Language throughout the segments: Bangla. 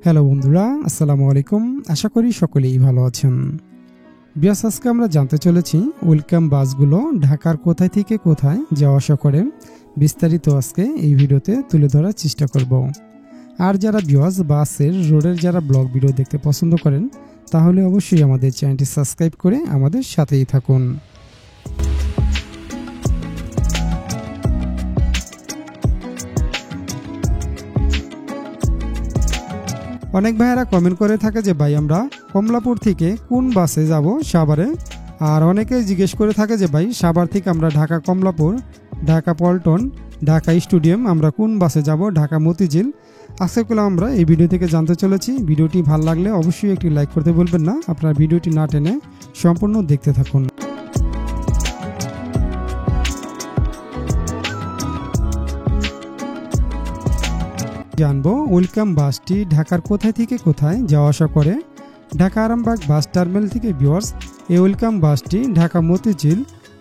হ্যালো বন্ধুরা, আসসালামু আলাইকুম। আশা করি সকলেই ভালো আছেন। বিয়াস, আজকে আমরা জানতে চলেছি ওয়েলকাম বাসগুলো ঢাকার কোথায় থেকে কোথায় যাওয়া আসা করে। বিস্তারিত আজকে এই ভিডিওতে তুলে ধরার চেষ্টা করব। আর যারা বিয়াস বাসের রোডের যারা ব্লগ ভিডিও দেখতে পছন্দ করেন, তাহলে অবশ্যই আমাদের চ্যানেলটি সাবস্ক্রাইব করে আমাদের সাথেই থাকুন। অনেক ভাইয়েরা কমেন্ট করে থাকে যে ভাই আমরা কমলাপুর থেকে কোন বাসে যাব সাভারে। আর অনেকে জিজ্ঞেস করে থাকে যে ভাই সাভার থেকে আমরা ঢাকা কমলাপুর, ঢাকা পল্টন, ঢাকা স্টেডিয়াম আমরা কোন বাসে যাব, ঢাকা মতিঝিল। আজকে আমরা এই ভিডিও থেকে জানতে চলেছি। ভিডিওটি ভালো লাগলে অবশ্যই একটি লাইক করতে ভুলবেন না। আপনার ভিডিওটি না টেনে সম্পূর্ণ দেখতে থাকুন। জানবো ওয়েলকাম বাসটি ঢাকার কোথায় থেকে কোথায় যাওয়া আসা করে। ঢাকা আরামবাগ বাস টার্মিনাল থেকে ভিউয়ার্স এই ওয়েলকাম বাসটি ঢাকা মতিঝিল,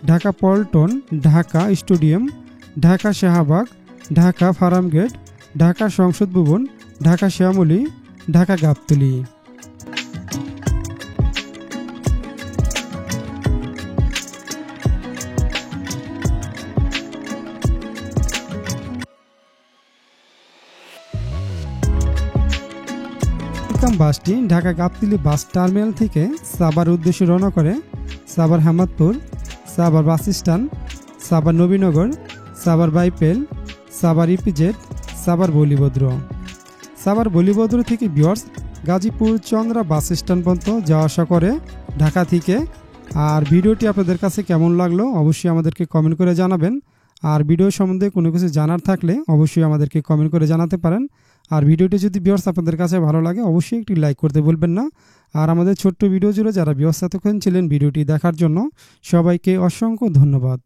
ঢাকা পল্টন, ঢাকা স্টেডিয়াম, ঢাকা শাহবাগ, ঢাকা ফার্মগেট, ঢাকা সংসদ ভবন, ঢাকা শ্যামলী, ঢাকা গাবতলী। বাসটি ঢাকা গাবতলী বাস টার্মিনাল থেকে সাভার উদ্দেশ্যে রওনা করে। Savar হামাদপুর, Savar bus stand, Savar Nabinagar, Savar বাইপেল, Savar EPZ, Savar Balibhadra. Savar Balibhadra থেকে viewers Gazipur Chandra bus stand পর্যন্ত যাওয়া আসা করে ঢাকা থেকে। আর ভিডিওটি আপনাদের কাছে কেমন লাগলো অবশ্যই আমাদেরকে কমেন্ট করে জানাবেন। আর ভিডিও সম্বন্ধে কোনো কিছু জানার থাকলে অবশ্যই আমাদেরকে কমেন্ট করে জানাতে পারেন। আর ভিডিওটি যদি ভিউয়ার্স আপনাদের কাছে ভালো লাগে অবশ্যই একটি লাইক করতে ভুলবেন না। আর আমাদের ছোট্ট ভিডিও জুড়ে যারা ভিউয়ার্স এতক্ষণ ছিলেন ভিডিওটি দেখার জন্য সবাইকে অসংখ্য ধন্যবাদ।